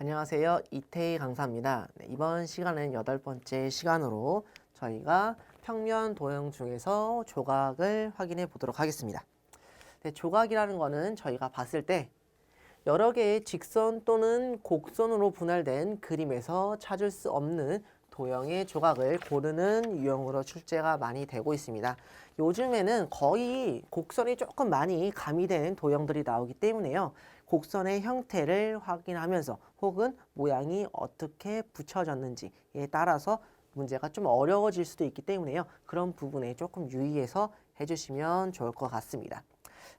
안녕하세요. 이태희 강사입니다. 이번 시간은 8번째 시간으로 저희가 평면 도형 중에서 조각을 확인해 보도록 하겠습니다. 조각이라는 거는 저희가 봤을 때 여러 개의 직선 또는 곡선으로 분할된 그림에서 찾을 수 없는 도형의 조각을 고르는 유형으로 출제가 많이 되고 있습니다. 요즘에는 거의 곡선이 조금 많이 가미된 도형들이 나오기 때문에요. 곡선의 형태를 확인하면서 혹은 모양이 어떻게 붙여졌는지에 따라서 문제가 좀 어려워질 수도 있기 때문에요. 그런 부분에 조금 유의해서 해주시면 좋을 것 같습니다.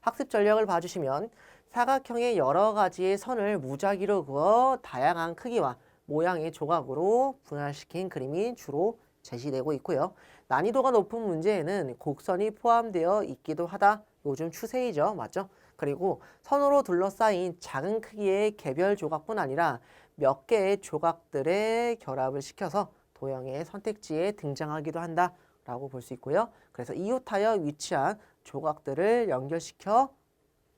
학습 전략을 봐주시면 사각형의 여러 가지의 선을 무작위로 그어 다양한 크기와 모양의 조각으로 분할시킨 그림이 주로 제시되고 있고요. 난이도가 높은 문제에는 곡선이 포함되어 있기도 하다. 요즘 추세이죠. 맞죠? 그리고 선으로 둘러싸인 작은 크기의 개별 조각뿐 아니라 몇 개의 조각들의 결합을 시켜서 도형의 선택지에 등장하기도 한다라고 볼 수 있고요. 그래서 이웃하여 위치한 조각들을 연결시켜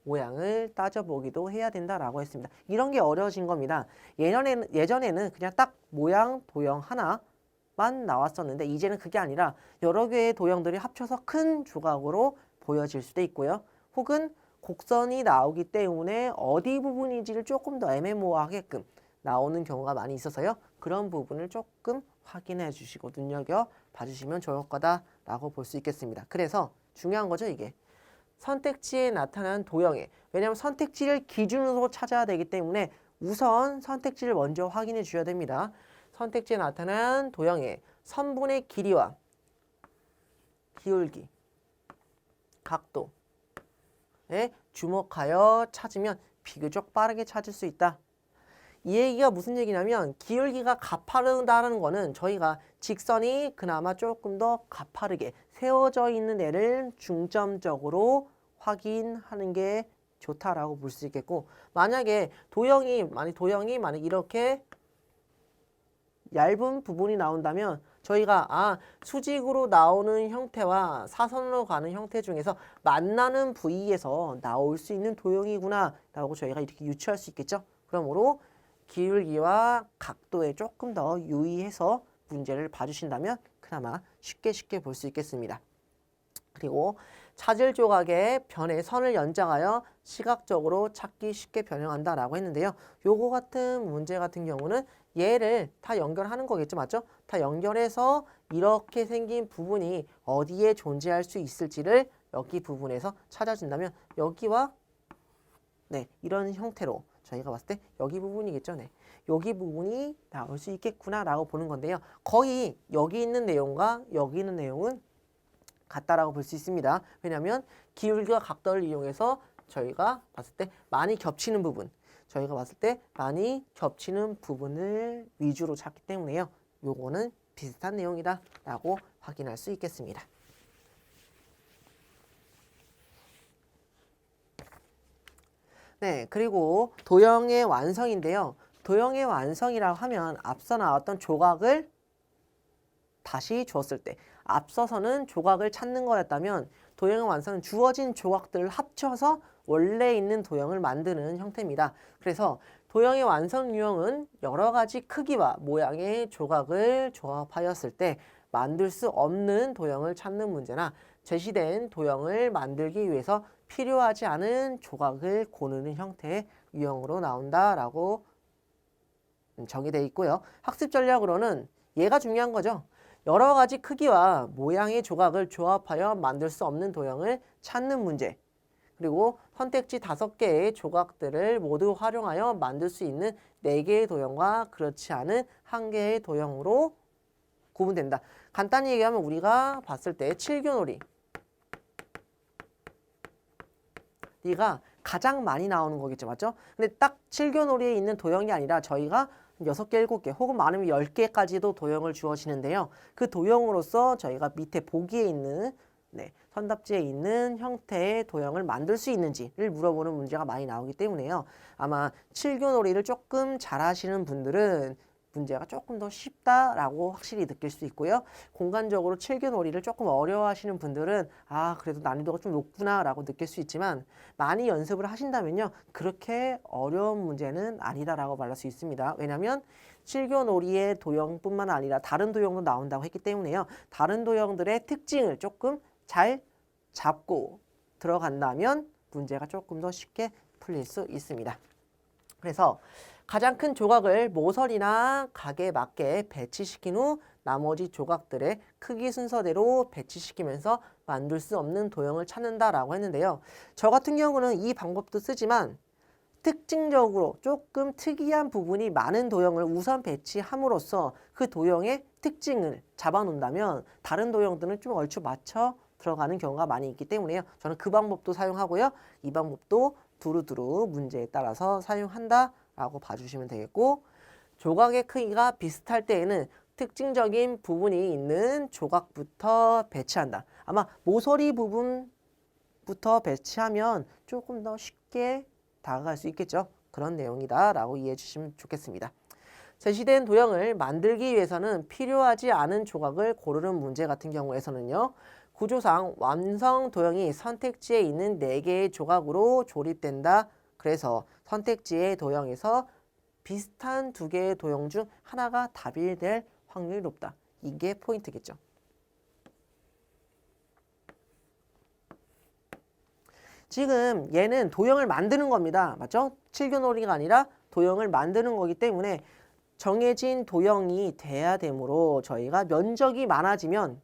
모양을 따져보기도 해야 된다라고 했습니다. 이런 게 어려워진 겁니다. 예전에는 그냥 딱 모양, 도형 하나만 나왔었는데 이제는 그게 아니라 여러 개의 도형들이 합쳐서 큰 조각으로 보여질 수도 있고요. 혹은 곡선이 나오기 때문에 어디 부분인지를 조금 더 애매모호하게끔 나오는 경우가 많이 있어서요. 그런 부분을 조금 확인해 주시고 눈여겨 봐주시면 좋을 거다라고 볼 수 있겠습니다. 그래서 중요한 거죠, 이게. 선택지에 나타난 도형에, 왜냐하면 선택지를 기준으로 찾아야 되기 때문에 우선 선택지를 먼저 확인해 주셔야 됩니다. 선택지에 나타난 도형의 선분의 길이와 기울기, 각도에 주목하여 찾으면 비교적 빠르게 찾을 수 있다. 이 얘기가 무슨 얘기냐면 기울기가 가파르다는 거는 저희가 직선이 그나마 조금 더 가파르게 세워져 있는 애를 중점적으로 확인하는 게 좋다라고 볼 수 있겠고, 만약에 도형이 만약 이렇게 얇은 부분이 나온다면 저희가 수직으로 나오는 형태와 사선으로 가는 형태 중에서 만나는 부위에서 나올 수 있는 도형이구나 라고 저희가 이렇게 유추할 수 있겠죠. 그러므로 기울기와 각도에 조금 더 유의해서 문제를 봐주신다면 그나마 쉽게 볼 수 있겠습니다. 그리고 찾을 조각의 변의 선을 연장하여 시각적으로 찾기 쉽게 변형한다라고 했는데요. 요거 같은 문제 같은 경우는 얘를 다 연결하는 거겠죠. 맞죠? 다 연결해서 이렇게 생긴 부분이 어디에 존재할 수 있을지를 여기 부분에서 찾아준다면 여기와 이런 형태로 저희가 봤을 때 여기 부분이겠죠. 여기 부분이 나올 수 있겠구나 라고 보는 건데요. 거의 여기 있는 내용과 여기 있는 내용은 같다라고 볼 수 있습니다. 왜냐하면 기울기와 각도를 이용해서 저희가 봤을 때 많이 겹치는 부분을 위주로 찾기 때문에요. 요거는 비슷한 내용이다 라고 확인할 수 있겠습니다. 그리고 도형의 완성인데요. 도형의 완성이라고 하면 앞서 나왔던 조각을 다시 주었을 때, 앞서서는 조각을 찾는 거였다면 도형의 완성은 주어진 조각들을 합쳐서 원래 있는 도형을 만드는 형태입니다. 그래서 도형의 완성 유형은 여러 가지 크기와 모양의 조각을 조합하였을 때 만들 수 없는 도형을 찾는 문제나 제시된 도형을 만들기 위해서 필요하지 않은 조각을 고르는 형태의 유형으로 나온다라고 정의되어 있고요. 학습 전략으로는 얘가 중요한 거죠. 여러 가지 크기와 모양의 조각을 조합하여 만들 수 없는 도형을 찾는 문제. 그리고 선택지 5개의 조각들을 모두 활용하여 만들 수 있는 4개의 도형과 그렇지 않은 1개의 도형으로 구분된다. 간단히 얘기하면 우리가 봤을 때 칠교놀이. 얘가 가장 많이 나오는 거겠죠. 맞죠? 근데 딱 칠교놀이에 있는 도형이 아니라 저희가 6개, 7개 혹은 많으면 10개까지도 도형을 주어지는데요. 그 도형으로서 저희가 밑에 보기에 있는 선답지에 있는 형태의 도형을 만들 수 있는지를 물어보는 문제가 많이 나오기 때문에요. 아마 칠교놀이를 조금 잘 하시는 분들은 문제가 조금 더 쉽다라고 확실히 느낄 수 있고요. 공간적으로 칠교놀이를 조금 어려워하시는 분들은 아 그래도 난이도가 좀 높구나라고 느낄 수 있지만 많이 연습을 하신다면요. 그렇게 어려운 문제는 아니다라고 말할 수 있습니다. 왜냐하면 칠교놀이의 도형뿐만 아니라 다른 도형도 나온다고 했기 때문에요. 다른 도형들의 특징을 조금 잘 잡고 들어간다면 문제가 조금 더 쉽게 풀릴 수 있습니다. 그래서 가장 큰 조각을 모서리나 각에 맞게 배치시킨 후 나머지 조각들의 크기 순서대로 배치시키면서 만들 수 없는 도형을 찾는다라고 했는데요. 저 같은 경우는 이 방법도 쓰지만 특징적으로 조금 특이한 부분이 많은 도형을 우선 배치함으로써 그 도형의 특징을 잡아놓는다면 다른 도형들은 좀 얼추 맞춰 들어가는 경우가 많이 있기 때문에요. 저는 그 방법도 사용하고요. 이 방법도 두루두루 문제에 따라서 사용한다라고 봐주시면 되겠고 조각의 크기가 비슷할 때에는 특징적인 부분이 있는 조각부터 배치한다. 아마 모서리 부분부터 배치하면 조금 더 쉽게 다가갈 수 있겠죠. 그런 내용이다 라고 이해해 주시면 좋겠습니다. 제시된 도형을 만들기 위해서는 필요하지 않은 조각을 고르는 문제 같은 경우에서는요. 구조상 완성 도형이 선택지에 있는 4개의 조각으로 조립된다. 그래서 선택지의 도형에서 비슷한 2개의 도형 중 하나가 답이 될 확률이 높다. 이게 포인트겠죠. 지금 얘는 도형을 만드는 겁니다. 맞죠? 칠교놀이가 아니라 도형을 만드는 거기 때문에 정해진 도형이 돼야 되므로 저희가 면적이 많아지면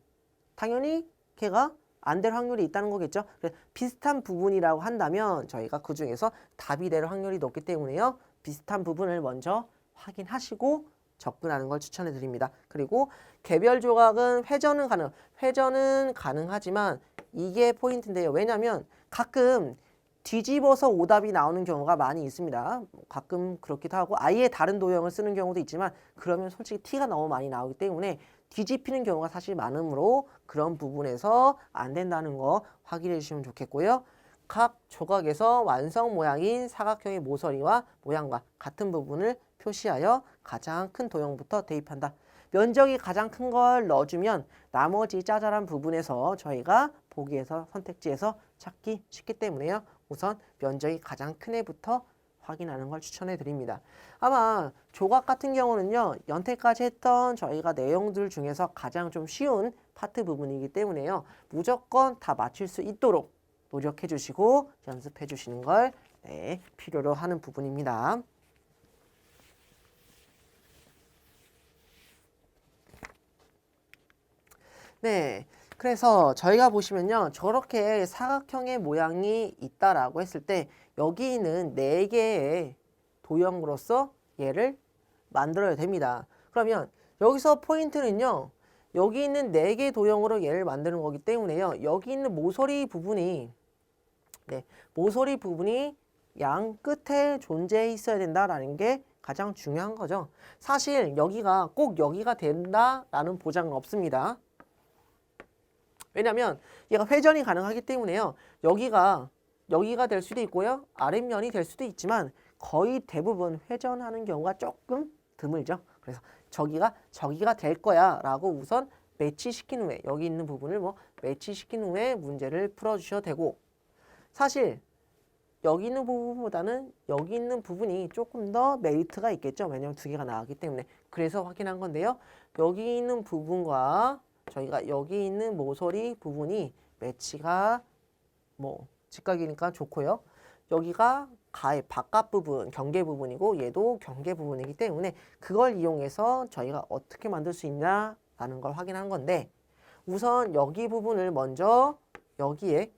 당연히 걔가 안 될 확률이 있다는 거겠죠. 그래서 비슷한 부분이라고 한다면 저희가 그 중에서 답이 될 확률이 높기 때문에요. 비슷한 부분을 먼저 확인하시고 접근하는 걸 추천해 드립니다. 그리고 개별 조각은 회전은 가능하지만 이게 포인트인데요. 왜냐하면 가끔 뒤집어서 오답이 나오는 경우가 많이 있습니다. 가끔 그렇기도 하고 아예 다른 도형을 쓰는 경우도 있지만 그러면 솔직히 티가 너무 많이 나오기 때문에 뒤집히는 경우가 사실 많으므로 그런 부분에서 안 된다는 거 확인해 주시면 좋겠고요. 각 조각에서 완성 모양인 사각형의 모서리와 모양과 같은 부분을 표시하여 가장 큰 도형부터 대입한다. 면적이 가장 큰 걸 넣어주면 나머지 짜잘한 부분에서 저희가 보기에서 선택지에서 찾기 쉽기 때문에요. 우선 면적이 가장 큰 애부터 확인하는 걸 추천해 드립니다. 아마 조각 같은 경우는요. 연태까지 했던 저희가 내용들 중에서 가장 좀 쉬운 파트 부분이기 때문에요. 무조건 다 맞출 수 있도록 노력해 주시고 연습해 주시는 걸 필요로 하는 부분입니다. 네, 그래서 저희가 보시면요. 저렇게 사각형의 모양이 있다라고 했을 때 여기 있는 4개의 도형으로서 얘를 만들어야 됩니다. 그러면 여기서 포인트는요. 여기 있는 4개 도형으로 얘를 만드는 거기 때문에요. 여기 있는 모서리 부분이 양 끝에 존재해 있어야 된다라는 게 가장 중요한 거죠. 사실 여기가 꼭 여기가 된다라는 보장은 없습니다. 왜냐면 얘가 회전이 가능하기 때문에요. 여기가 될 수도 있고요. 아랫면이 될 수도 있지만 거의 대부분 회전하는 경우가 조금 드물죠. 그래서 저기가 될 거야 라고 우선 매치시킨 후에 여기 있는 부분을 매치시킨 후에 문제를 풀어주셔도 되고 사실 여기 있는 부분보다는 여기 있는 부분이 조금 더 메리트가 있겠죠. 왜냐면 2개가 나왔기 때문에. 그래서 확인한 건데요. 여기 있는 부분과 저희가 여기 있는 모서리 부분이 매치가 직각이니까 좋고요. 여기가 가의 바깥 부분, 경계 부분이고 얘도 경계 부분이기 때문에 그걸 이용해서 저희가 어떻게 만들 수 있냐라는 걸 확인한 건데 우선 여기 부분을 먼저 여기에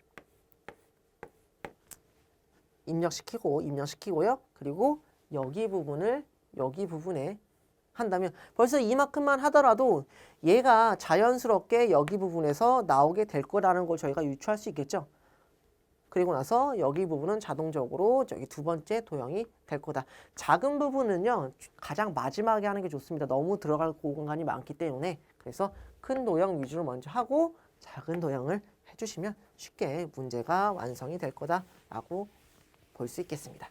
입력시키고요. 그리고 여기 부분에 한다면 벌써 이만큼만 하더라도 얘가 자연스럽게 여기 부분에서 나오게 될 거라는 걸 저희가 유추할 수 있겠죠. 그리고 나서 여기 부분은 자동적으로 저기 2번째 도형이 될 거다. 작은 부분은요. 가장 마지막에 하는 게 좋습니다. 너무 들어갈 공간이 많기 때문에. 그래서 큰 도형 위주로 먼저 하고 작은 도형을 해주시면 쉽게 문제가 완성이 될 거다라고 볼 수 있겠습니다.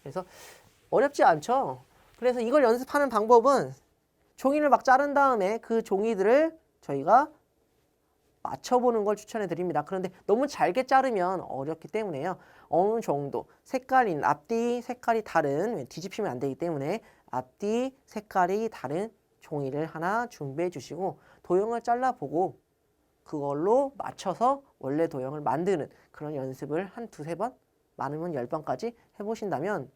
그래서 어렵지 않죠. 그래서 이걸 연습하는 방법은 종이를 막 자른 다음에 그 종이들을 저희가 맞춰보는 걸 추천해 드립니다. 그런데 너무 잘게 자르면 어렵기 때문에요. 어느 정도 색깔인 앞뒤 색깔이 다른 뒤집히면 안 되기 때문에 앞뒤 색깔이 다른 종이를 하나 준비해 주시고 도형을 잘라보고 그걸로 맞춰서 원래 도형을 만드는 그런 연습을 한 두세 번, 많으면 10번까지 해보신다면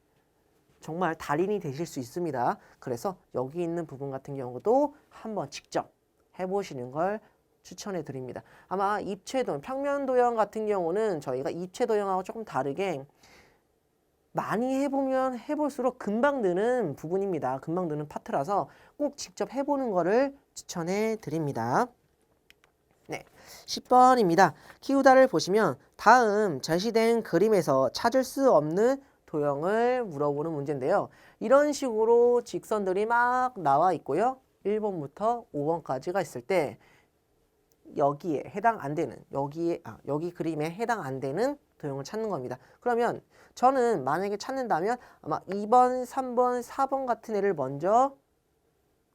정말 달인이 되실 수 있습니다. 그래서 여기 있는 부분 같은 경우도 한번 직접 해보시는 걸 추천해 드립니다. 아마 입체 도형, 평면 도형 같은 경우는 저희가 입체 도형하고 조금 다르게 많이 해보면 해볼수록 금방 느는 부분입니다. 금방 느는 파트라서 꼭 직접 해보는 거를 추천해 드립니다. 네, 10번입니다. 키우다를 보시면 다음 제시된 그림에서 찾을 수 없는 도형을 물어보는 문제인데요. 이런 식으로 직선들이 막 나와 있고요. 1번부터 5번까지가 있을 때 여기에 해당 안 되는 여기 그림에 해당 안 되는 도형을 찾는 겁니다. 그러면 저는 만약에 찾는다면 아마 2번, 3번, 4번 같은 애를 먼저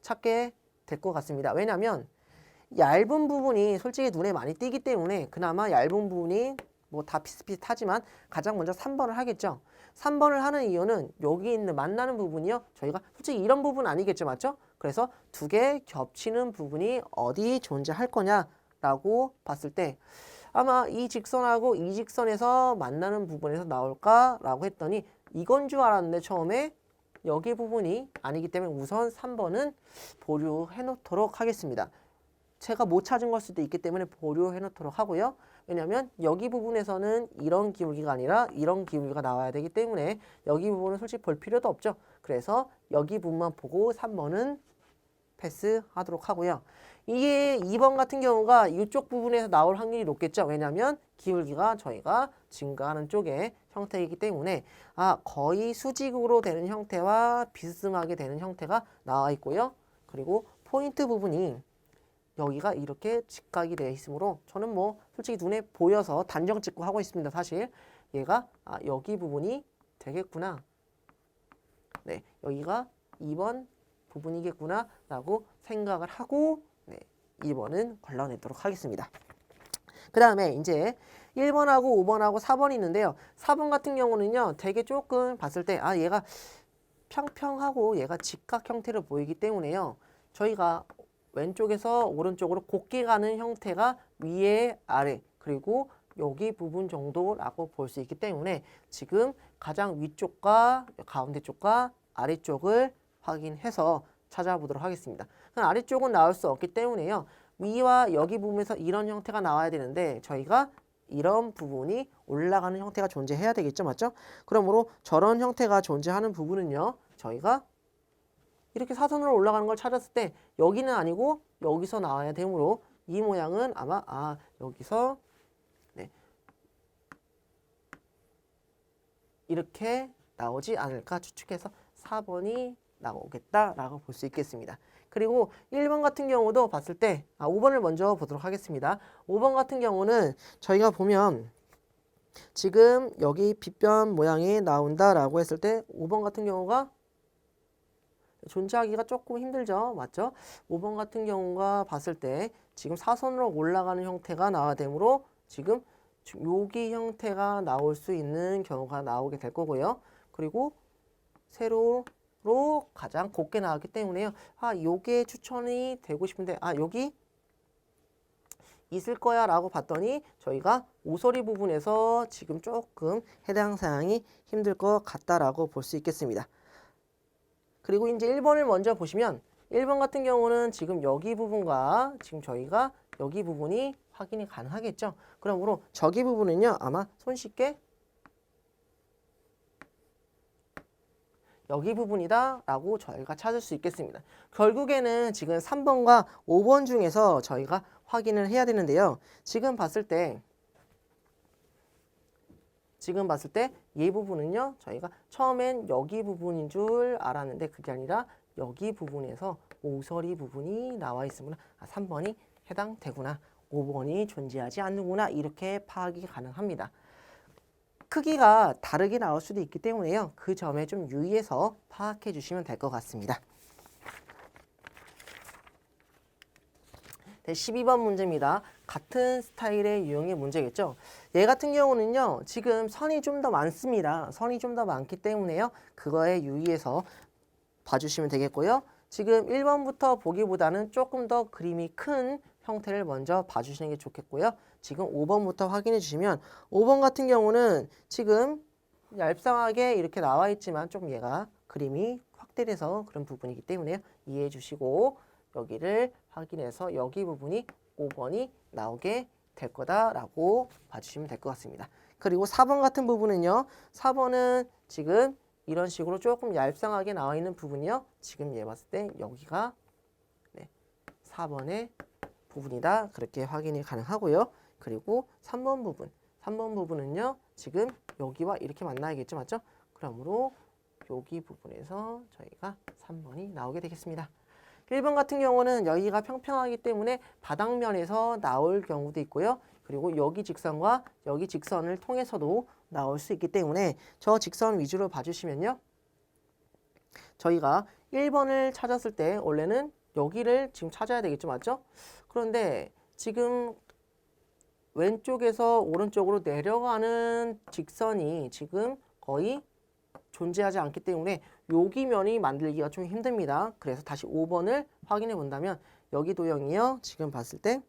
찾게 될 것 같습니다. 왜냐하면 얇은 부분이 솔직히 눈에 많이 띄기 때문에 그나마 얇은 부분이 뭐 다 비슷비슷하지만 가장 먼저 3번을 하겠죠. 3번을 하는 이유는 여기 있는 만나는 부분이요. 저희가 솔직히 이런 부분 아니겠죠. 맞죠? 그래서 두 개 겹치는 부분이 어디 존재할 거냐라고 봤을 때 아마 이 직선하고 이 직선에서 만나는 부분에서 나올까라고 했더니 이건 줄 알았는데 처음에 여기 부분이 아니기 때문에 우선 3번은 보류해 놓도록 하겠습니다. 제가 못 찾은 걸 수도 있기 때문에 보류해 놓도록 하고요. 왜냐하면 여기 부분에서는 이런 기울기가 아니라 이런 기울기가 나와야 되기 때문에 여기 부분은 솔직히 볼 필요도 없죠. 그래서 여기 부분만 보고 3번은 패스하도록 하고요. 이게 2번 같은 경우가 이쪽 부분에서 나올 확률이 높겠죠. 왜냐하면 기울기가 저희가 증가하는 쪽의 형태이기 때문에 거의 수직으로 되는 형태와 비스듬하게 되는 형태가 나와 있고요. 그리고 포인트 부분이 여기가 이렇게 직각이 되어 있으므로 저는 뭐 솔직히 눈에 보여서 단정 짓고 하고 있습니다. 사실 얘가 여기 부분이 되겠구나. 네, 여기가 2번 부분이겠구나 라고 생각을 하고 2번은 걸러내도록 하겠습니다. 그 다음에 이제 1번하고 5번하고 4번이 있는데요. 4번 같은 경우는요. 되게 조금 봤을 때 얘가 평평하고 얘가 직각 형태로 보이기 때문에요. 저희가 왼쪽에서 오른쪽으로 곱게 가는 형태가 위에 아래 그리고 여기 부분 정도라고 볼 수 있기 때문에 지금 가장 위쪽과 가운데 쪽과 아래쪽을 확인해서 찾아보도록 하겠습니다. 아래쪽은 나올 수 없기 때문에요. 위와 여기 부분에서 이런 형태가 나와야 되는데 저희가 이런 부분이 올라가는 형태가 존재해야 되겠죠. 맞죠? 그러므로 저런 형태가 존재하는 부분은요. 저희가 이렇게 사선으로 올라가는 걸 찾았을 때 여기는 아니고 여기서 나와야 되므로 이 모양은 아마 여기서 이렇게 나오지 않을까 추측해서 4번이 나오겠다라고 볼 수 있겠습니다. 그리고 1번 같은 경우도 봤을 때 5번을 먼저 보도록 하겠습니다. 5번 같은 경우는 저희가 보면 지금 여기 빗변 모양이 나온다라고 했을 때 5번 같은 경우가 존재하기가 조금 힘들죠. 맞죠? 5번 같은 경우가 봤을 때 지금 사선으로 올라가는 형태가 나와야 되므로 지금 여기 형태가 나올 수 있는 경우가 나오게 될 거고요. 그리고 세로로 가장 곱게 나왔기 때문에요. 요게 추천이 되고 싶은데 여기 있을 거야 라고 봤더니 저희가 오소리 부분에서 지금 조금 해당 사항이 힘들 것 같다라고 볼 수 있겠습니다. 그리고 이제 1번을 먼저 보시면 1번 같은 경우는 지금 여기 부분과 지금 저희가 여기 부분이 확인이 가능하겠죠. 그러므로 저기 부분은요. 아마 손쉽게 여기 부분이다 라고 저희가 찾을 수 있겠습니다. 결국에는 지금 3번과 5번 중에서 저희가 확인을 해야 되는데요. 지금 봤을 때 이 부분은요. 저희가 처음엔 여기 부분인 줄 알았는데 그게 아니라 여기 부분에서 오서리 부분이 나와 있으므로 3번이 해당되구나. 5번이 존재하지 않는구나. 이렇게 파악이 가능합니다. 크기가 다르게 나올 수도 있기 때문에요. 그 점에 좀 유의해서 파악해 주시면 될 것 같습니다. 네, 12번 문제입니다. 같은 스타일의 유형의 문제겠죠. 얘 같은 경우는요. 지금 선이 좀 더 많습니다. 선이 좀 더 많기 때문에요. 그거에 유의해서 봐주시면 되겠고요. 지금 1번부터 보기보다는 조금 더 그림이 큰 형태를 먼저 봐주시는 게 좋겠고요. 지금 5번부터 확인해 주시면 5번 같은 경우는 지금 얄쌍하게 이렇게 나와 있지만 조금 얘가 그림이 확대돼서 그런 부분이기 때문에 이해해 주시고 여기를 확인해서 여기 부분이 5번이 나오게 될 거다라고 봐주시면 될 것 같습니다. 그리고 4번 같은 부분은요. 4번은 지금 이런 식으로 조금 얄쌍하게 나와 있는 부분이요. 지금 얘 봤을 때 여기가 4번의 부분이다. 그렇게 확인이 가능하고요. 그리고 3번 부분. 3번 부분은요. 지금 여기와 이렇게 만나야겠죠. 맞죠? 그러므로 여기 부분에서 저희가 3번이 나오게 되겠습니다. 1번 같은 경우는 여기가 평평하기 때문에 바닥면에서 나올 경우도 있고요. 그리고 여기 직선과 여기 직선을 통해서도 나올 수 있기 때문에 저 직선 위주로 봐주시면요. 저희가 1번을 찾았을 때 원래는 여기를 지금 찾아야 되겠죠. 맞죠? 그런데 지금 왼쪽에서 오른쪽으로 내려가는 직선이 지금 거의 존재하지 않기 때문에 여기 면이 만들기가 좀 힘듭니다. 그래서 다시 5번을 확인해 본다면 여기 도형이요. 지금 봤을 때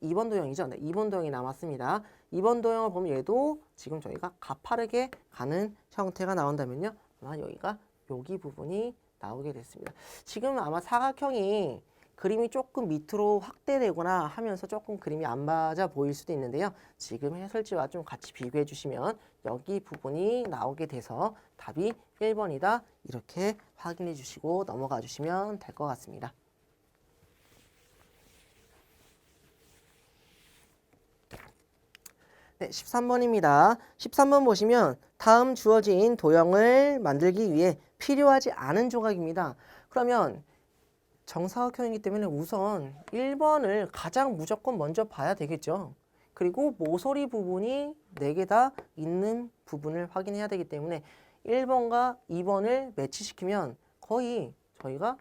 2번 도형이죠. 네, 2번 도형이 남았습니다. 2번 도형을 보면 얘도 지금 저희가 가파르게 가는 형태가 나온다면요. 아마 여기가 여기 부분이 나오게 됐습니다. 지금 아마 사각형이 그림이 조금 밑으로 확대되거나 하면서 조금 그림이 안 맞아 보일 수도 있는데요. 지금 해설지와 좀 같이 비교해 주시면 여기 부분이 나오게 돼서 답이 1번이다. 이렇게 확인해 주시고 넘어가 주시면 될 것 같습니다. 네, 13번입니다. 13번 보시면 다음 주어진 도형을 만들기 위해 필요하지 않은 조각입니다. 그러면 정사각형이기 때문에 우선 1번을 가장 무조건 먼저 봐야 되겠죠. 그리고 모서리 부분이 4개 다 있는 부분을 확인해야 되기 때문에 1번과 2번을 매치시키면 거의 저희가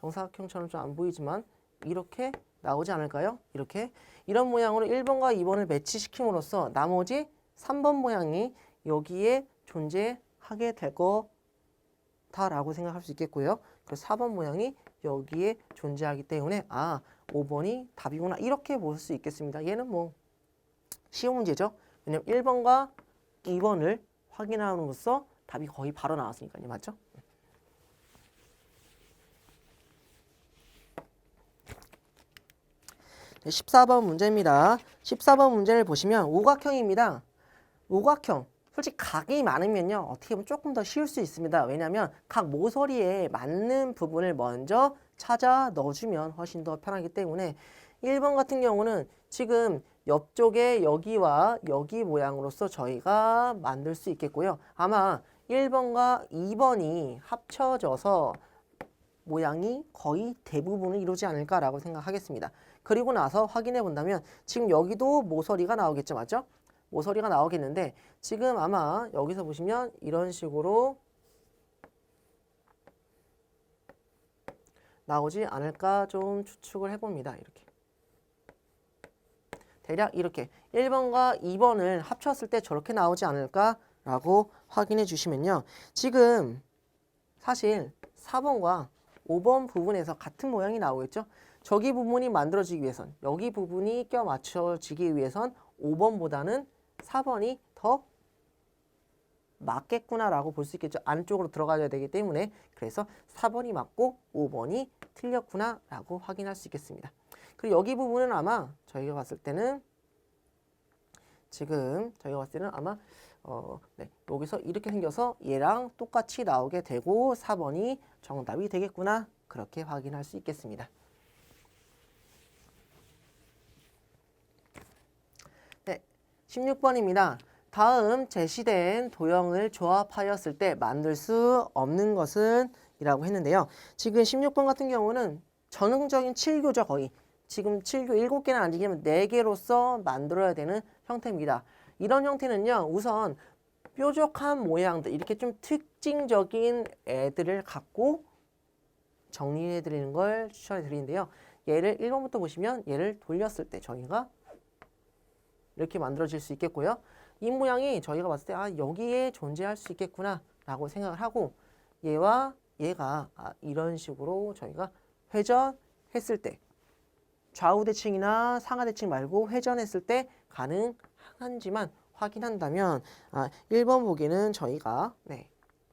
정사각형처럼 좀 안 보이지만 이렇게 나오지 않을까요? 이렇게 이런 모양으로 1번과 2번을 매치시킴으로써 나머지 3번 모양이 여기에 존재하게 될 거다라고 생각할 수 있겠고요. 그래서 4번 모양이 여기에 존재하기 때문에 5번이 답이구나 이렇게 볼 수 있겠습니다. 얘는 뭐 쉬운 문제죠. 왜냐면 1번과 2번을 확인함으로써 답이 거의 바로 나왔으니까요. 맞죠? 14번 문제입니다. 14번 문제를 보시면 오각형입니다. 오각형. 솔직히 각이 많으면요. 어떻게 보면 조금 더 쉬울 수 있습니다. 왜냐하면 각 모서리에 맞는 부분을 먼저 찾아 넣어주면 훨씬 더 편하기 때문에 1번 같은 경우는 지금 옆쪽에 여기와 여기 모양으로서 저희가 만들 수 있겠고요. 아마 1번과 2번이 합쳐져서 모양이 거의 대부분을 이루지 않을까라고 생각하겠습니다. 그리고 나서 확인해 본다면 지금 여기도 모서리가 나오겠죠. 맞죠? 모서리가 나오겠는데 지금 아마 여기서 보시면 이런 식으로 나오지 않을까 좀 추측을 해봅니다. 이렇게. 대략 이렇게 1번과 2번을 합쳤을 때 저렇게 나오지 않을까라고 확인해 주시면요. 지금 사실 4번과 5번 부분에서 같은 모양이 나오겠죠. 저기 부분이 만들어지기 위해선 여기 부분이 껴 맞춰지기 위해선 5번보다는 4번이 더 맞겠구나라고 볼 수 있겠죠. 안쪽으로 들어가야 되기 때문에 그래서 4번이 맞고 5번이 틀렸구나라고 확인할 수 있겠습니다. 그리고 여기 부분은 아마 저희가 봤을 때는 아마 여기서 이렇게 생겨서 얘랑 똑같이 나오게 되고 4번이 정답이 되겠구나 그렇게 확인할 수 있겠습니다. 네, 16번입니다. 다음 제시된 도형을 조합하였을 때 만들 수 없는 것은 이라고 했는데요. 지금 16번 같은 경우는 전형적인 7교죠. 거의. 지금 7교 7개는 아니지만 4개로서 만들어야 되는 형태입니다. 이런 형태는요. 우선 뾰족한 모양들 이렇게 좀 특징적인 애들을 갖고 정리해 드리는 걸 추천해 드리는데요. 얘를 1번부터 보시면 얘를 돌렸을 때 저희가 이렇게 만들어질 수 있겠고요. 이 모양이 저희가 봤을 때 여기에 존재할 수 있겠구나 라고 생각을 하고 얘와 얘가 이런 식으로 저희가 회전했을 때 좌우 대칭이나 상하 대칭 말고 회전했을 때 가능한지만 확인한다면 1번 보기는 저희가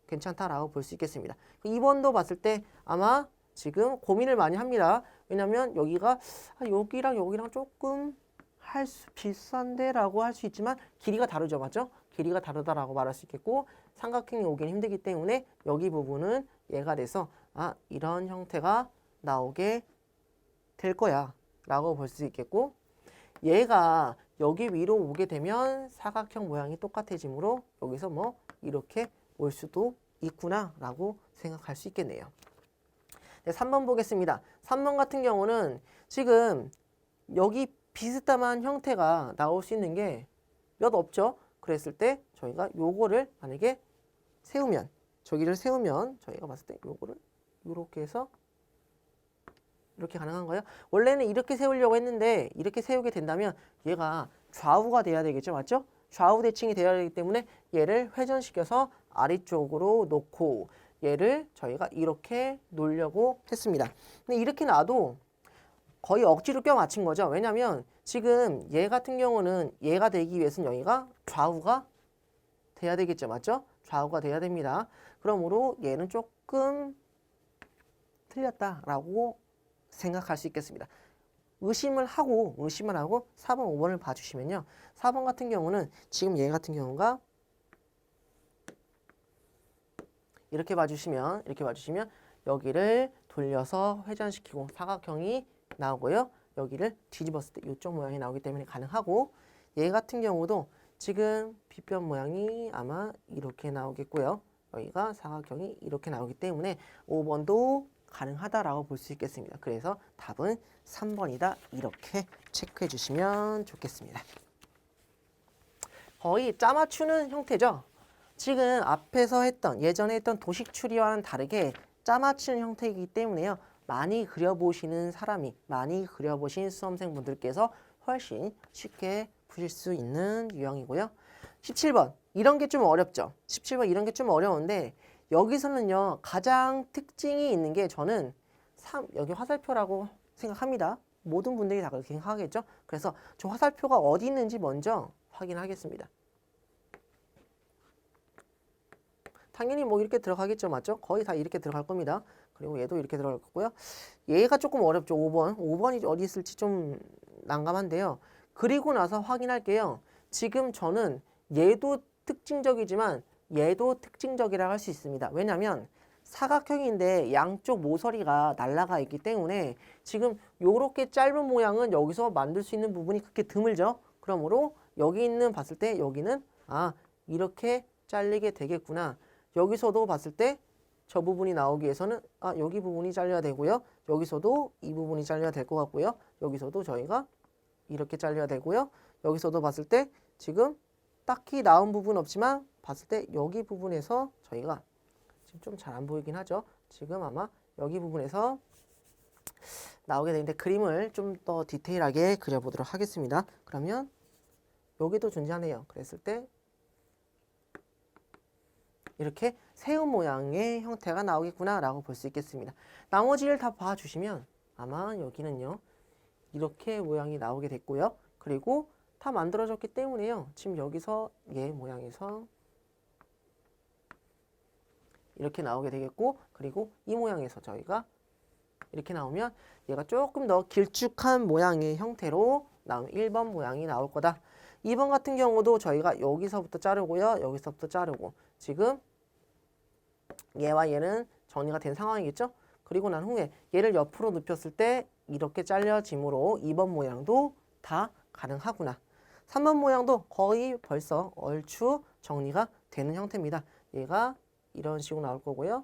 괜찮다라고 볼 수 있겠습니다. 2번도 봤을 때 아마 지금 고민을 많이 합니다. 왜냐하면 여기가 여기랑 여기랑 조금 비슷한데 라고 할 수 있지만 길이가 다르죠. 맞죠? 길이가 다르다라고 말할 수 있겠고 삼각형이 오긴 힘들기 때문에 여기 부분은 얘가 돼서 이런 형태가 나오게 될 거야 라고 볼 수 있겠고 얘가 여기 위로 오게 되면 사각형 모양이 똑같아지므로 여기서 뭐 이렇게 올 수도 있구나 라고 생각할 수 있겠네요. 네, 3번 보겠습니다. 3번 같은 경우는 지금 여기 비슷한 형태가 나올 수 있는 게 몇 없죠. 그랬을 때 저희가 요거를 만약에 세우면 저기를 세우면 저희가 봤을 때 요거를 이렇게 해서 이렇게 가능한 거예요. 원래는 이렇게 세우려고 했는데 이렇게 세우게 된다면 얘가 좌우가 돼야 되겠죠. 맞죠? 좌우 대칭이 되어야 되기 때문에 얘를 회전시켜서 아래쪽으로 놓고 얘를 저희가 이렇게 놓으려고 했습니다. 근데 이렇게 놔도 거의 억지로 껴 맞춘 거죠. 왜냐면 지금 얘 같은 경우는 얘가 되기 위해서는 여기가 좌우가 돼야 되겠죠. 맞죠? 좌우가 돼야 됩니다. 그러므로 얘는 조금 틀렸다라고 생각할 수 있겠습니다. 의심을 하고 4번, 5번을 봐주시면요. 4번 같은 경우는 지금 얘 같은 경우가 이렇게 봐주시면 여기를 돌려서 회전시키고 사각형이 나오고요. 여기를 뒤집었을 때 이쪽 모양이 나오기 때문에 가능하고 얘 같은 경우도 지금 빗변 모양이 아마 이렇게 나오겠고요. 여기가 사각형이 이렇게 나오기 때문에 5번도 가능하다라고 볼 수 있겠습니다. 그래서 답은 3번이다. 이렇게 체크해 주시면 좋겠습니다. 거의 짜맞추는 형태죠. 지금 앞에서 예전에 했던 도식 추리와는 다르게 짜맞추는 형태이기 때문에요. 많이 그려보신 수험생분들께서 훨씬 쉽게 푸실 수 있는 유형이고요. 17번 이런 게 좀 어렵죠. 17번 이런 게 좀 어려운데 여기서는요 가장 특징이 있는 게 저는 여기 화살표라고 생각합니다. 모든 분들이 다 그렇게 생각하겠죠. 그래서 저 화살표가 어디 있는지 먼저 확인하겠습니다. 당연히 뭐 이렇게 들어가겠죠. 맞죠? 거의 다 이렇게 들어갈 겁니다. 그리고 얘도 이렇게 들어갈 거고요. 얘가 조금 어렵죠. 5번이 어디 있을지 좀 난감한데요. 그리고 나서 확인할게요. 지금 저는 얘도 특징적이지만 얘도 특징적이라고 할 수 있습니다. 왜냐하면 사각형인데 양쪽 모서리가 날아가 있기 때문에 지금 요렇게 짧은 모양은 여기서 만들 수 있는 부분이 그렇게 드물죠. 그러므로 여기 있는 봤을 때 여기는 이렇게 잘리게 되겠구나. 여기서도 봤을 때 저 부분이 나오기 위해서는 여기 부분이 잘려야 되고요. 여기서도 이 부분이 잘려야 될 것 같고요. 여기서도 저희가 이렇게 잘려야 되고요. 여기서도 봤을 때 지금 딱히 나온 부분 없지만 봤을 때 여기 부분에서 저희가 지금 좀 잘 안 보이긴 하죠. 지금 아마 여기 부분에서 나오게 되는데 그림을 좀 더 디테일하게 그려보도록 하겠습니다. 그러면 여기도 존재하네요. 그랬을 때 이렇게 세운 모양의 형태가 나오겠구나 라고 볼 수 있겠습니다. 나머지를 다 봐주시면 아마 여기는요 이렇게 모양이 나오게 됐고요. 그리고 다 만들어졌기 때문에요. 지금 여기서 얘 모양에서 이렇게 나오게 되겠고 그리고 이 모양에서 저희가 이렇게 나오면 얘가 조금 더 길쭉한 모양의 형태로 나오면 1번 모양이 나올 거다. 2번 같은 경우도 저희가 여기서부터 자르고요. 여기서부터 자르고 지금 얘와 얘는 정리가 된 상황이겠죠? 그리고 난 후에 얘를 옆으로 눕혔을 때 이렇게 잘려짐으로 2번 모양도 다 가능하구나. 3번 모양도 거의 벌써 얼추 정리가 되는 형태입니다. 얘가 이런 식으로 나올 거고요.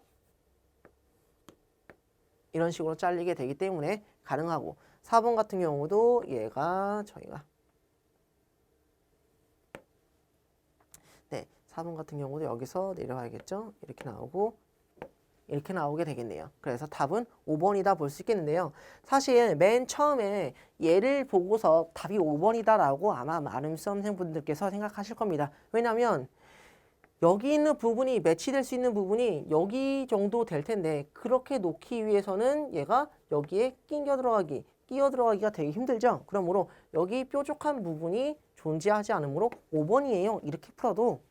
이런 식으로 잘리게 되기 때문에 가능하고 4번 같은 경우도 얘가 저희가 4번 같은 경우도 여기서 내려와야겠죠? 이렇게 나오고 이렇게 나오게 되겠네요. 그래서 답은 5번이다 볼 수 있겠는데요. 사실 맨 처음에 얘를 보고서 답이 5번이다라고 아마 많은 수험생분들께서 생각하실 겁니다. 왜냐하면 여기 있는 부분이 매치될 수 있는 부분이 여기 정도 될 텐데 그렇게 놓기 위해서는 얘가 여기에 끼어 들어가기가 되게 힘들죠. 그러므로 여기 뾰족한 부분이 존재하지 않으므로 5번이에요. 이렇게 풀어도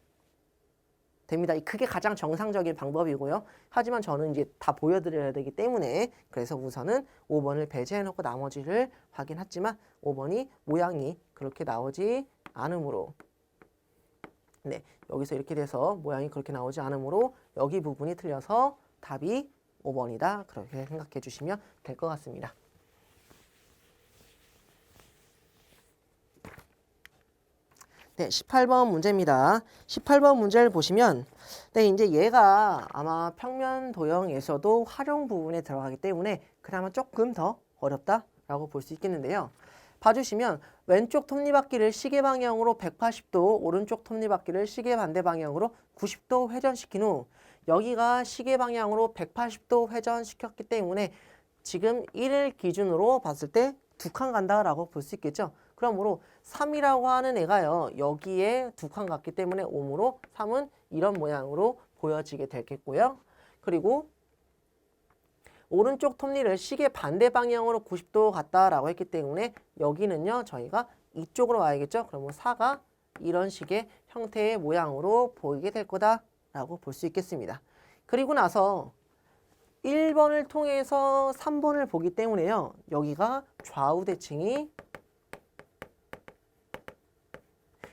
됩니다. 그게 가장 정상적인 방법이고요. 하지만 저는 이제 다 보여드려야 되기 때문에 그래서 우선은 5번을 배제해놓고 나머지를 확인했지만 5번이 모양이 그렇게 나오지 않으므로 네, 여기서 이렇게 돼서 모양이 그렇게 나오지 않으므로 여기 부분이 틀려서 답이 5번이다. 그렇게 생각해 주시면 될 것 같습니다. 네, 18번 문제입니다. 18번 문제를 보시면 네, 이제 얘가 아마 평면 도형에서도 활용 부분에 들어가기 때문에 그나마 조금 더 어렵다라고 볼 수 있겠는데요. 봐주시면 왼쪽 톱니바퀴를 시계 방향으로 180도, 오른쪽 톱니바퀴를 시계 반대 방향으로 90도 회전시킨 후 여기가 시계 방향으로 180도 회전시켰기 때문에 지금 1을 기준으로 봤을 때 2칸 간다라고 볼 수 있겠죠. 그러므로 3이라고 하는 애가요. 여기에 2칸 갔기 때문에 5으로 3은 이런 모양으로 보여지게 되겠고요. 그리고 오른쪽 톱니를 시계 반대 방향으로 90도 갔다라고 했기 때문에 여기는요. 저희가 이쪽으로 와야겠죠. 그러면 4가 이런 식의 형태의 모양으로 보이게 될 거다라고 볼 수 있겠습니다. 그리고 나서 1번을 통해서 3번을 보기 때문에요. 여기가 좌우 대칭이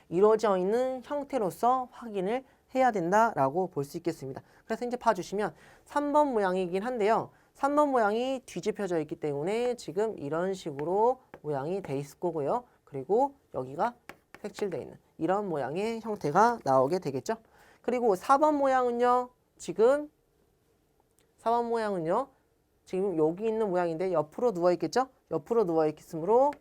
이루어져 있는 형태로서 확인을 해야 된다라고 볼 수 있겠습니다. 그래서 이제 봐주시면 3번 모양이긴 한데요. 3번 모양이 뒤집혀져 있기 때문에 지금 이런 식으로 모양이 돼 있을 거고요. 그리고 여기가 색칠되어 있는 이런 모양의 형태가 나오게 되겠죠. 그리고 4번 모양은요. 지금 4번 모양은요. 지금 여기 있는 모양인데 옆으로 누워 있겠죠. 옆으로 누워 있으므로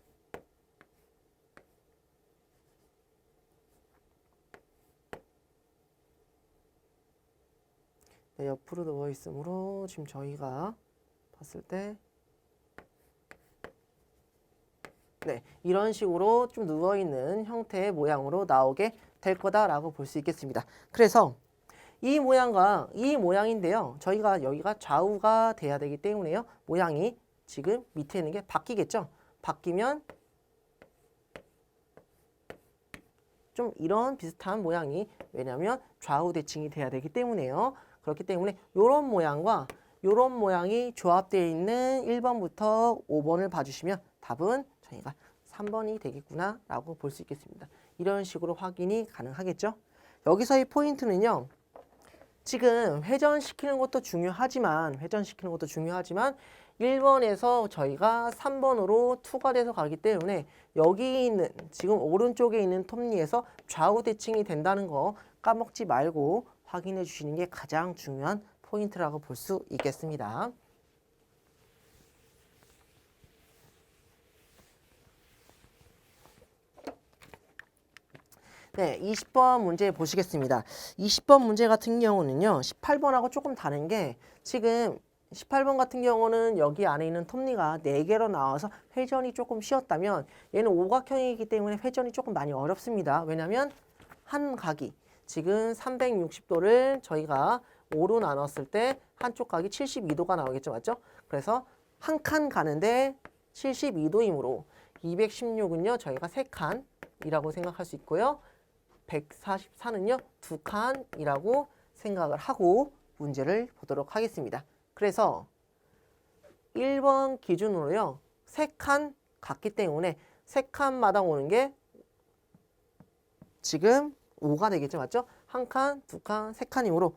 네, 옆으로 누워 있으므로 지금 저희가 봤을 때 네, 이런 식으로 좀 누워있는 형태의 모양으로 나오게 될 거다라고 볼 수 있겠습니다. 그래서 이 모양과 이 모양인데요. 저희가 여기가 좌우가 돼야 되기 때문에요. 모양이 지금 밑에 있는 게 바뀌겠죠. 바뀌면 좀 이런 비슷한 모양이 왜냐하면 좌우 대칭이 돼야 되기 때문에요. 그렇기 때문에 이런 모양과 이런 모양이 조합되어 있는 1번부터 5번을 봐주시면 답은 저희가 3번이 되겠구나 라고 볼 수 있겠습니다. 이런 식으로 확인이 가능하겠죠. 여기서의 포인트는요. 지금 회전시키는 것도 중요하지만 1번에서 저희가 3번으로 투과돼서 가기 때문에 여기 있는 지금 오른쪽에 있는 톱니에서 좌우 대칭이 된다는 거 까먹지 말고 확인해 주시는 게 가장 중요한 포인트라고 볼 수 있겠습니다. 네, 20번 문제 보시겠습니다. 20번 문제 같은 경우는요. 18번하고 조금 다른 게 지금 18번 같은 경우는 여기 안에 있는 톱니가 4개로 나와서 회전이 조금 쉬웠다면 얘는 오각형이기 때문에 회전이 조금 많이 어렵습니다. 왜냐하면 한 각이 지금 360도를 저희가 5로 나눴을 때 한쪽 각이 72도가 나오겠죠. 맞죠? 그래서 한 칸 가는데 72도이므로 216은요. 저희가 3칸이라고 생각할 수 있고요. 144는요. 2칸이라고 생각을 하고 문제를 보도록 하겠습니다. 그래서 1번 기준으로요. 3칸 갔기 때문에 3칸마다 오는 게 지금 5가 되겠죠. 맞죠? 한 칸, 2칸, 3칸이므로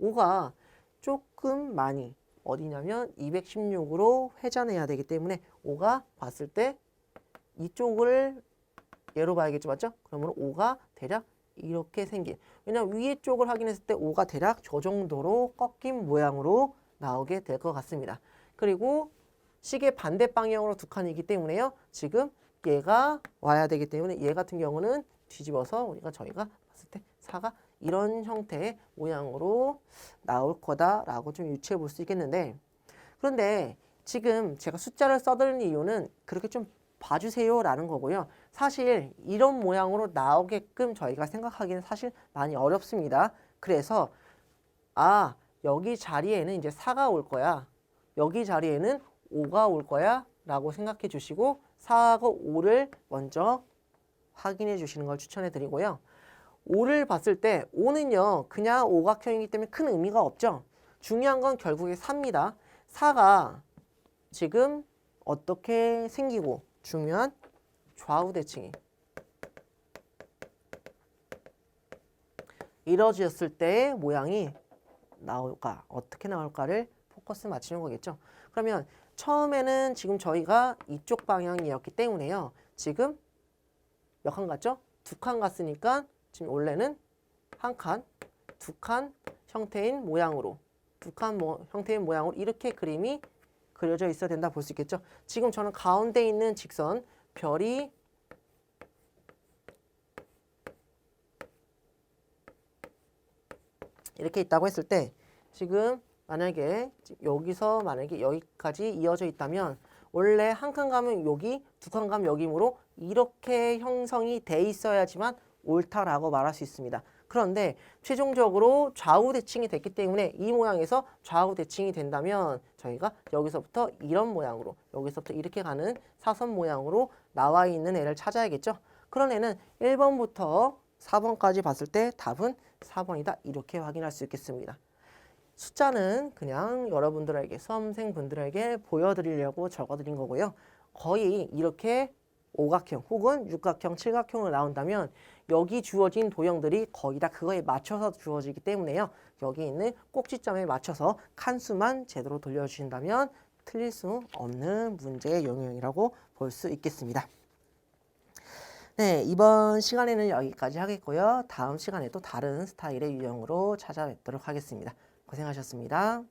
5가 조금 많이 어디냐면 216으로 회전해야 되기 때문에 5가 봤을 때 이쪽을 얘로 봐야겠죠. 맞죠? 그러면 5가 대략 이렇게 생긴 왜냐면 위에 쪽을 확인했을 때 5가 대략 저 정도로 꺾인 모양으로 나오게 될 것 같습니다. 그리고 시계 반대 방향으로 2칸이기 때문에요. 지금 얘가 와야 되기 때문에 얘 같은 경우는 뒤집어서 저희가 봤을 때 4가 이런 형태의 모양으로 나올 거다라고 좀 유추해 볼 수 있겠는데, 그런데 지금 제가 숫자를 써드리는 이유는 그렇게 좀 봐주세요라는 거고요. 사실 이런 모양으로 나오게끔 저희가 생각하기는 사실 많이 어렵습니다. 그래서 여기 자리에는 이제 4가 올 거야. 여기 자리에는 5가 올 거야 라고 생각해 주시고 4하고 5를 먼저 확인해 주시는 걸 추천해 드리고요. 5를 봤을 때 5는요 그냥 오각형이기 때문에 큰 의미가 없죠. 중요한 건 결국에 4입니다. 4가 지금 어떻게 생기고 중요한 좌우 대칭이 이루어졌을 때의 모양이 나올까, 어떻게 나올까를 포커스 맞추는 거겠죠. 그러면 처음에는 지금 저희가 이쪽 방향이었기 때문에요. 지금 몇 칸 갔죠? 2칸 갔으니까 지금 원래는 한 칸, 2칸 형태인 모양으로, 2칸 형태인 모양으로 이렇게 그림이 그려져 있어야 된다 볼 수 있겠죠. 지금 저는 가운데 있는 직선 별이 이렇게 있다고 했을 때 지금 만약에 여기서 만약에 여기까지 이어져 있다면 원래 한 칸 가면 여기, 2칸 가면 여기므로 이렇게 형성이 돼 있어야지만 옳다라고 말할 수 있습니다. 그런데 최종적으로 좌우 대칭이 됐기 때문에 이 모양에서 좌우 대칭이 된다면 저희가 여기서부터 이런 모양으로, 여기서부터 이렇게 가는 사선 모양으로 나와 있는 애를 찾아야겠죠. 그런 애는 1번부터 4번까지 봤을 때 답은 4번이다. 이렇게 확인할 수 있겠습니다. 숫자는 그냥 여러분들에게, 수험생분들에게 보여드리려고 적어드린 거고요. 거의 이렇게 오각형 혹은 육각형, 칠각형으로 나온다면 여기 주어진 도형들이 거의 다 그거에 맞춰서 주어지기 때문에요. 여기 있는 꼭지점에 맞춰서 칸수만 제대로 돌려주신다면 틀릴 수 없는 문제의 영역이라고 볼 수 있겠습니다. 네, 이번 시간에는 여기까지 하겠고요. 다음 시간에 또 다른 스타일의 유형으로 찾아뵙도록 하겠습니다. 고생하셨습니다.